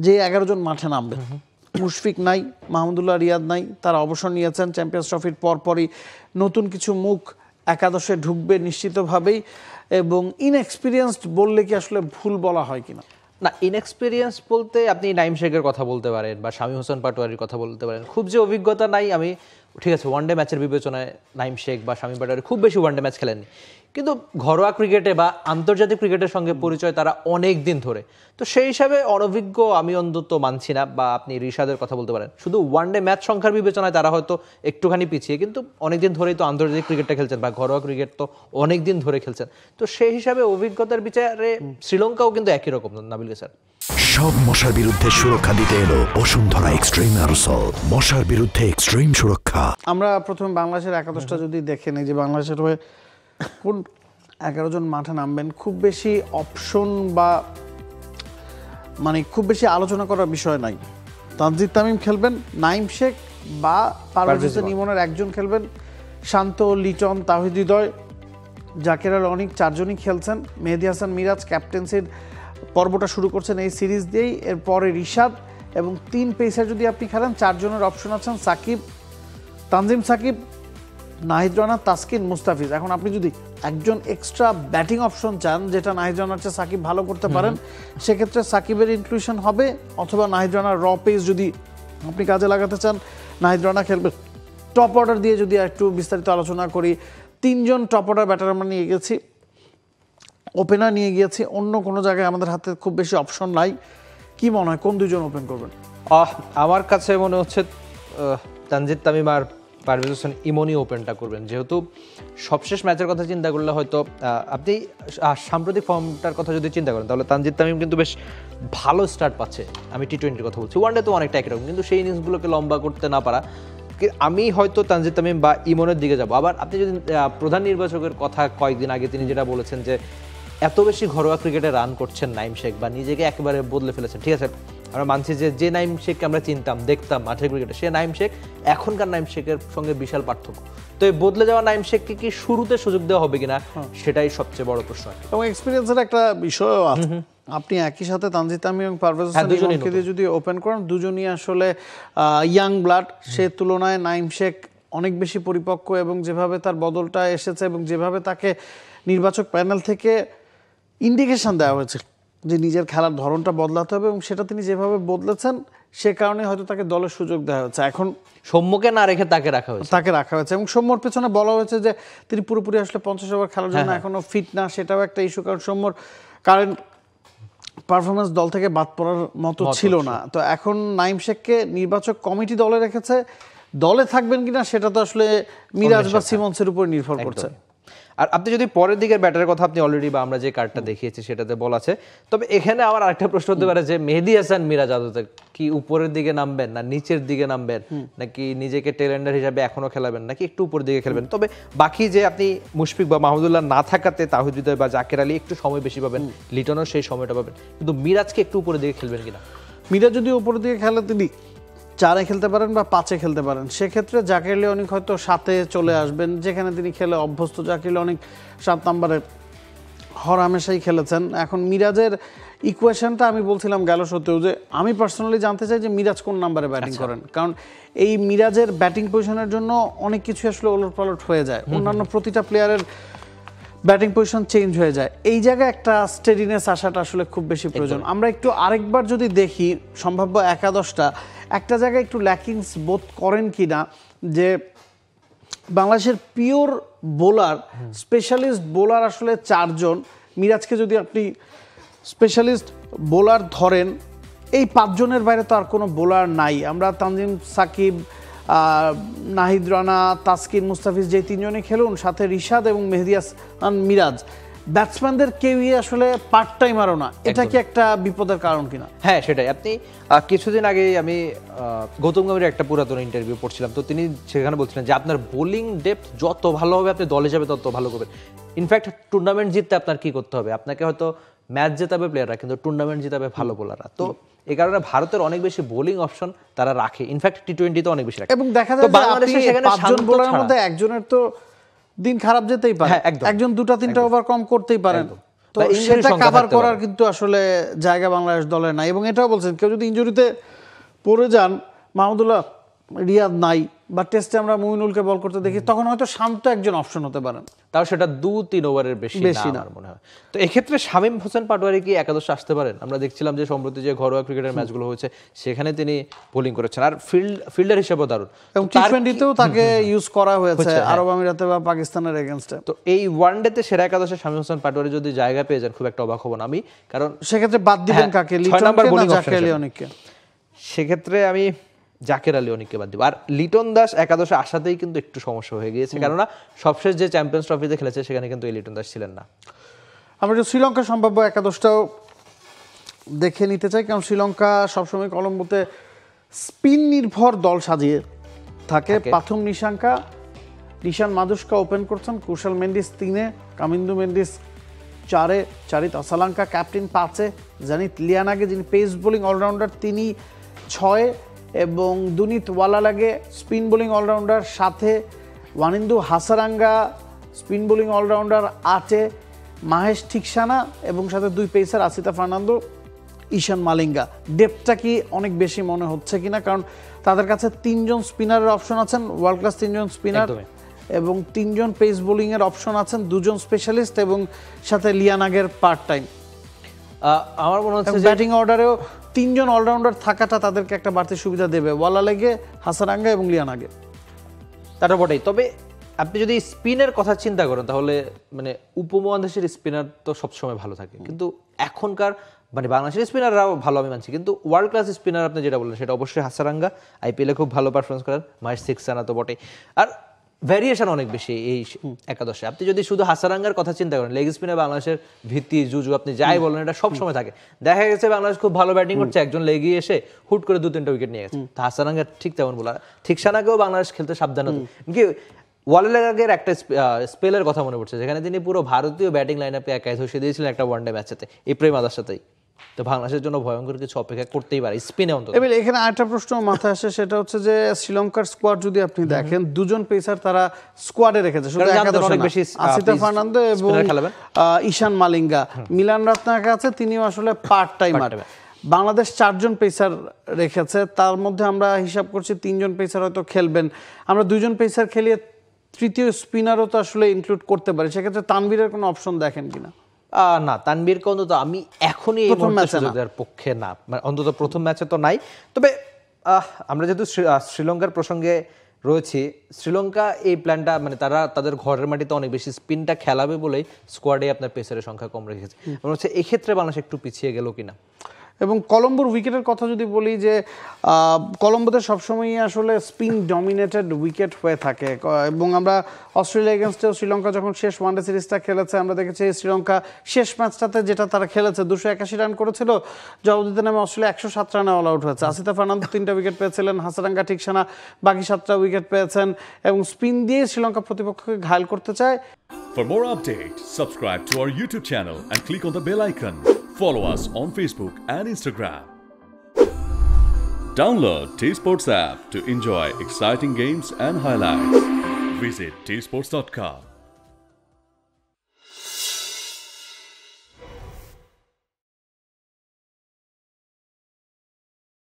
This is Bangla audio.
যে 11 জন মাঠে নামবে, মুশফিক নাই, মাহমুদুল্লাহ রিয়াদ নাই, তারা অবসর নিয়েছেন। চ্যাম্পিয়ন্স ট্রফির পরপরই নতুন কিছু মুখ একাদশে ঢুকবে নিশ্চিতভাবেই। এবং ইনএক্সপিরিয়েন্সড বললে কি আসলে ভুল বলা হয় কিনা? না, ইনএক্সপিরিয়েন্স বলতে আপনি নাইম শেখের কথা বলতে পারেন বা শামীম হোসেন পাটোয়ারির কথা বলতে পারেন। খুব যে অভিজ্ঞতা নাই, আমি ঠিক আছে ওয়ানডে ম্যাচের বিবেচনায় নাইম শেখ বা শামীম পাটোয়ারি খুব বেশি ওয়ানডে ম্যাচ খেলেননি, কিন্তু ঘরোয়া ক্রিকেটে বা আন্তর্জাতিক ক্রিকেটের সঙ্গে পরিচয় তারা অনেক দিন ধরে। তো সেই হিসাবে অনভিজ্ঞ আমি অন্তত মানছি না। বা আপনি রিশাদের কথা বলতে পারেন, শুধু ওয়ানডে ম্যাচ সংখ্যার বিবেচনায় তারা হয়তো একটুখানি পিছিয়ে, কিন্তু অনেকদিন ধরেই তো আন্তর্জাতিক ক্রিকেটটা খেলছেন বা ঘরোয়া ক্রিকেট তো অনেক দিন ধরে খেলছেন। তো সেই হিসাবে অভিজ্ঞতার বিচারে শ্রীলঙ্কাও কিন্তু একই রকম। নাবিল স্যার, সব মশার বিরুদ্ধে সুরক্ষা দিতে এলো বসুন্ধরা এক্সট্রিম অ্যারোসল, মশার বিরুদ্ধে এক্সট্রিম সুরক্ষা। আমরা প্রথমে বাংলাদেশের একাদশটা যদি দেখে নিই, যে বাংলাদেশের হয়ে কোন 11 জন মাঠে নামবেন, খুব বেশি অপশন বা মানে খুব বেশি আলোচনা করার বিষয় নাই। তানজিদ তামিম খেলবেন, নাইম শেখ বা পারভেজ হোসেন ইমনের একজন খেলবেন, শান্ত, লিটন, তাওহিদ হৃদয়, জাকের আলী অনিক, 4 জনই খেলছেন। মেহেদী হাসান মিরাজ ক্যাপ্টেন্সির পর্বটা শুরু করছেন এই সিরিজ দিয়েই। এরপরে রিশাদ এবং 3 পেসার যদি আপনি খেলেন, 4 জনের অপশন আছেন সাকিব, তানজিম সাকিব, নাহিদ রানা, তাসকিন, মুস্তাফিজ। এখন আপনি যদি একজন এক্সট্রা ব্যাটিং অপশন চান, যেটা নাহিদ রানার চেয়ে সাকিব ভালো করতে পারেন, সেক্ষেত্রে সাকিবের ইনক্লুশন হবে, অথবা নাহিদ রানার র পেস যদি আপনি কাজে লাগাতে চান, নাহিদ রানা খেলবে। টপ অর্ডার দিয়ে যদি একটু বিস্তারিত আলোচনা করি, 3 জন টপ অর্ডার ব্যাটার আমরা নিয়ে গেছি, ওপেনার নিয়ে গিয়েছি, অন্য কোনো জায়গায় আমাদের হাতে খুব বেশি অপশন নাই। কি মনে হয় কোন 2 জন ওপেন করবেন? আমার কাছে মনে হচ্ছে তানজিদ তামিম আর পারভেজ হোসেন ইমনই ওপেনটা করবেন, যেহেতু সবশেষ ম্যাচের কথা চিন্তা করলে হয়তো আপনি সাম্প্রতিক ফর্মটার কথা যদি চিন্তা করেন, তাহলে তানজিদ তামিম কিন্তু বেশ ভালো স্টার্ট পাচ্ছে। আমি টি20-র কথা বলছি, ওয়ানডে তো অনেকটা একই রকম, কিন্তু সেই ইনিংসগুলোকে লম্বা করতে না পারা, আমি হয়তো তানজিদ তামিম বা ইমনের দিকে যাব। আবার আপনি যদি প্রধান নির্বাচকের কথা কয়েকদিন আগে তিনি যেটা বলেছেন যে এত বেশি ঘরোয়া ক্রিকেটে রান করছেন নাইম শেখ বা নিজেকে একেবারে বদলে ফেলেছেন, ঠিক আছে আমরা মানছি যে নাইম শেখকে আমরা চিনতাম দেখতাম মাঠের ক্রিকেটে, সে নাইম শেখ এখনকার নাইম শেখের সঙ্গে বিশাল পার্থক্য। তো এই বদলে যাওয়া নাইম শেখকে কি শুরুতে সুযোগ দেওয়া হবে কিনা, সেটাই সবচেয়ে বড় প্রশ্ন। এবং এক্সপিরিয়েন্সের একটা বিষয় আছে, আপনি একই সাথে তানজিদ তামিম এবং পারভেজ হোসেনকে দিয়ে যদি ওপেন করেন, দুজনই আসলে ইয়াং ব্লাড, সে তুলনায় নাইম শেখ অনেক বেশি পরিপক্ক, এবং যেভাবে তার বদলটা এসেছে এবং যেভাবে তাকে নির্বাচক প্যানেল থেকে ইন্ডিকেশন দেওয়া হয়েছে যে নিজের খেলার ধরনটা বদলাতে হবে, এবং সেটা তিনি যেভাবে বদলেছেন সে কারণে হয়তো তাকে দলের সুযোগ দেওয়া হচ্ছে। এখন সৌম্যকে না রেখে তাকে রাখা হয়েছে এবং সৌম্যর পেছনে বলা হয়েছে যে তিনি পুরোপুরি আসলে 50 ওভার খেলার জন্য এখনো ফিট না, সেটাও একটা ইস্যু, কারণ সৌম্যর কারেন্ট পারফরমেন্স দল থেকে বাদ পড়ার মতো ছিল না। তো এখন নাইম শেখকে নির্বাচক কমিটি দলে রেখেছে, দলে থাকবেন কিনা সেটা তো আসলে মিরাজ বা সিমন্সের উপর নির্ভর করছে। আর আপনি যদি পরের দিকের ব্যাটারের কথা আপনি অলরেডি বা আমরা যে কার্ডটা দেখিয়েছি সেটাতে বলা আছে, তবে এখানে আমার আরেকটা প্রশ্ন হতে পারে যে মেহেদী হাসান মিরাজ আদতে কি উপরের দিকে নামবেন না নিচের দিকে নামবেন, নাকি নিজেকে টেলেন্ডার হিসাবে এখনো খেলাবেন, নাকি একটু উপরের দিকে খেলবেন? তবে বাকি যে আপনি মুশফিক বা মাহমুদুল্লাহ না থাকাতে তাওহিদ হৃদয় বা জাকের আলী একটু সময় বেশি পাবেন, লিটনও সেই সময়টা পাবেন, কিন্তু মিরাজকে একটু উপরের দিকে খেলবেন কিনা? মিরাজ যদি উপরের দিকে খেলে তিনি 4-এ খেলতে পারেন বা 5-এ খেলতে পারেন, সেক্ষেত্রে জাকের আলী অনেক হয়তো 7-এ চলে আসবেন, যেখানে তিনি খেলে অভ্যস্ত। জাকের আলী অনেক 7 নম্বরে হরহামেশাই খেলেছেন। এখন মিরাজের ইকুয়েশনটা আমি বলছিলাম গেল সত্ত্বেও যে আমি পার্সোনালি জানতে চাই যে মিরাজ কোন নাম্বারে ব্যাটিং করেন, কারণ এই মিরাজের ব্যাটিং পজিশনের জন্য অনেক কিছু আসলে ওলটপালট হয়ে যায়, অন্যান্য প্রতিটা প্লেয়ারের ব্যাটিং পজিশন চেঞ্জ হয়ে যায়। এই জায়গায় একটা স্টেডিনেস আসাটা আসলে খুব বেশি প্রয়োজন। আমরা একটু আরেকবার যদি দেখি সম্ভাব্য একাদশটা, একটা জায়গায় একটু ল্যাকিংস বোধ করেন কি না, যে বাংলাদেশের পিওর বোলার, স্পেশালিস্ট বোলার আসলে 4 জন। মিরাজকে যদি আপনি স্পেশালিস্ট বোলার ধরেন, এই 5 জনের বাইরে তো আর কোনো বোলার নাই। আমরা তানজিম সাকিব, নাহিদ রানা, তাসকিন, মুস্তাফিজ যে 3 জনই খেলুন, সাথে রিশাদ এবং মেহেদী হাসান মিরাজ, ব্যাটসম্যানদের কেউই আসলে পার্ট টাইমারও না। এটা কি একটা বিপদের কারণ কিনা? হ্যাঁ, সেটাই। আপনি কিছুদিন আগে আমি গৌতম গম্ভীরের একটা পুরাতন ইন্টারভিউ পড়ছিলাম, তো তিনি সেখানে বলছিলেন যে আপনার বোলিং ডেপথ যত ভালো হবে আপনি দলে যাবে তত ভালো করবেন। ইনফ্যাক্ট টুর্নামেন্ট জিততে আপনার কি করতে হবে, আপনাকে হয়তো ম্যাচ জেতাবে প্লেয়াররা, কিন্তু টুর্নামেন্ট জেতাবে ভালো বোলাররা। তো এই কারণে ভারতের অনেক বেশি বোলিং অপশন তারা রাখে, ইনফ্যাক্ট টি20-তে অনেক বেশি রাখে। এবং দেখা যায় বাংলাদেশে সেখানে 5 জন বোলারের মধ্যে একজনের তো দিন খারাপ যেতেই পারে, একজন 2-3টা ওভার কম করতেই পারেন। তো সেটা কভার করার কিন্তু আসলে জায়গা বাংলাদেশ দলে নাই। এবং এটাও বলছেন কেউ যদি ইনজুরিতে পড়ে যান, মাহমুদুল্লাহ রিয়াদ নাই, বা টেস্টে আমরা মুমিনুলকে বল করতে দেখি, তখন হয়তো শান্ত একজন অপশন হতে পারেন, তাও সেটা 2-3 ওভারের বেশি না আমার মনে হয়। তো এক্ষেত্রে শামীম হোসেন পাটোয়ারি কি একাদশে আসতে পারেন? আমরা দেখছিলাম যে সম্প্রতি যে ঘরোয়া ক্রিকেটের ম্যাচগুলো হয়েছে সেখানে তিনি বোলিং করেছেন, আর ফিল্ডার হিসেবেও দারুণ, এবং টি20তেও তাকে ইউজ করা হয়েছে আরব আমিরাতে বা পাকিস্তানের এগেইনস্টে। তো এই ওয়ানডেতে সেরা একাদশে শামীম হোসেন পাটোয়ারি যদি জায়গা পেয়ে যান খুব একটা অবাক হব না আমি, কারণ সেক্ষেত্রে বাদ দিবেন কাকে, লিটনকে না জাকের আলী অনিককে? সেক্ষেত্রে আমি জাকের আলী অনিককে বাদ দিব। আর লিটন দাস একাদশে আসাতেই কিন্তু একটু সমস্যা হয়ে গিয়েছে, কেননা সবশেষ যে চ্যাম্পিয়ন্স ট্রফিতে খেলেছে সেখানে কিন্তু এই লিটন দাস ছিলেন না। আমরা যে শ্রীলঙ্কা সম্ভাব্য একাদশটাও দেখে নিতে চাই, কারণ শ্রীলঙ্কা সবসময় কলম্বোতে স্পিন নির্ভর দল সাজিয়ে থাকে। প্রথম নিশান মাদুস্কা ওপেন করছেন, কুশল মেন্ডিস 3-এ, কামিন্দু মেন্ডিস 4-এ, চারিত অসালাঙ্কা ক্যাপ্টেন 5-এ, জানিত লিয়ানাগে যিনি পেস বোলিং অলরাউন্ডার তিনি 6-এ, এবং Dunith Wellalage spin bowling allrounder 7-এ, Wanindu Hasaranga spin bowling allrounder 8-এ, মাহেশ ঠিকসানা এবং সাথে 2 পেসার আসিতা ফার্নান্দো, ঈশান মালিঙ্গা। ডেপথটা কি অনেক বেশি মনে হচ্ছে কিনা, কারণ তাদের কাছে 3 জন স্পিনারের অপশন আছেন, ওয়ার্ল্ড ক্লাস 3 জন স্পিনার, এবং 3 জন পেস বোলিং এর অপশন আছেন, 2 জন স্পেশালিস্ট এবং সাথে লিয়ানাগের পার্ট টাইম। আমার মনে হচ্ছে ব্যাটিং অর্ডারেও 3 জন অলরাউন্ডার থাকাটা তাদেরকে একটা বাড়তি সুবিধা দেবে, ওয়ালালেগে, হাসারাঙ্গা এবং লিয়ানাগে। তাটা বটেই। তবে আপনি যদি স্পিনের কথা চিন্তা করেন তাহলে মানে উপমহাদেশের স্পিনার তো সবসময় ভালো থাকে, কিন্তু এখনকার মানে বাংলাদেশের স্পিনাররাও ভালো আমি মানছি, কিন্তু ওয়ার্ল্ড ক্লাস স্পিনার আপনি যেটা বললেন সেটা অবশ্যই হাসারাঙ্গা, আইপিএলে খুব ভালো পারফরমেন্স করেন, মাহেশ ঠিকসানা তো বটেই। আর ভ্যারিয়েশন অনেক বেশি এই একাদশে। আপনি যদি শুধু হাসারাঙ্গার কথা চিন্তা করেন, লেগ স্পিনে বাংলাদেশের ভিত্তি জুজু আপনি যাই বলেন এটা সব সময় থাকে। দেখা গেছে বাংলাদেশ খুব ভালো ব্যাটিং করছে, একজন লেগে এসে হুট করে 2-3টা উইকেট নিয়ে গেছে। তো হাসারাঙ্গা ঠিক তেমন বলা, ঠিকসানাকেও বাংলাদেশ খেলতে সাবধান হতো। কি ওয়ালেলাগের একটা স্পেলের কথা মনে পড়ছে যেখানে তিনি পুরো ভারতীয় ব্যাটিং লাইন আপে একাই ধসিয়ে দিয়েছিলেন একটা ওয়ানডে ম্যাচেতে, এই প্রেম আদার সাথেই। তো বাংলাদেশের জন্য ভয়ঙ্কর কিছু অপেক্ষা করতেই পারে স্পিনে অন্তত। এবার এখানে আরেকটা প্রশ্ন মাথায় আসে, সেটা হচ্ছে যে শ্রীলঙ্কার স্কোয়াড যদি আপনি দেখেন, 2 জন পেসার তারা স্কোয়াডে রেখেছে, শুধু একাদশে না, আসিতা ফার্নান্দো এবং ঈশান মালিঙ্গা। মিলান রাতনাকা আছে, তিনিও আসলে পার্ট টাইমার। বাংলাদেশ 4 জন পেসার রেখেছে, তার মধ্যে আমরা হিসাব করছি 3 জন পেসার হয়তো খেলবেন, আমরা 2 জন পেসার খেলিয়ে তৃতীয় স্পিনারও তো আসলে ইনক্লুড করতে পারি। সেক্ষেত্রে তানভীরের কোনো অপশন দেখেন কিনা? না, তানভীরকে অন্তত আমি এখনই এই মুহূর্তে পক্ষে না, মানে অন্তত প্রথম ম্যাচে তো নাই। তবে আমরা যেহেতু শ্রীলঙ্কার প্রসঙ্গে রয়েছি, শ্রীলঙ্কা এই প্ল্যানটা মানে তারা তাদের ঘরের মাটিতে অনেক বেশি স্পিনটা খেলাবে বলেই স্কোয়াডে আপনার পেসারের সংখ্যা কম রেখেছে। মনে হচ্ছে এক্ষেত্রে বাংলাদেশ একটু পিছিয়ে গেল কিনা। এবং কলম্বোর উইকেটের কথা যদি বলি, যে কলম্বোতে সবসময়ই আসলে স্পিন ডমিনেটেড উইকেট হয়ে থাকে, এবং আমরা অস্ট্রেলিয়া এগেনস্টেও শ্রীলঙ্কা যখন শেষ ওয়ানডে সিরিজটা খেলেছে আমরা দেখেছি শ্রীলঙ্কা শেষ ম্যাচটাতে যেটা তারা খেলেছে 281 রান করেছিল, জবাব দিতে নামে অস্ট্রেলিয়া 107 রানে অল আউট হয়েছে। আসিতা ফার্নান্দো 3টা উইকেট পেয়েছিলেন, হাসারাঙ্গা ঠিকসানা বাকি 7টা উইকেট পেয়েছেন, এবং স্পিন দিয়ে শ্রীলঙ্কা প্রতিপক্ষকে ঘায়েল করতে চায়। For more updates, subscribe to our YouTube channel and click on the bell icon. Follow us on Facebook and Instagram. Download T-Sports app to enjoy exciting games and highlights. Visit tsports.com.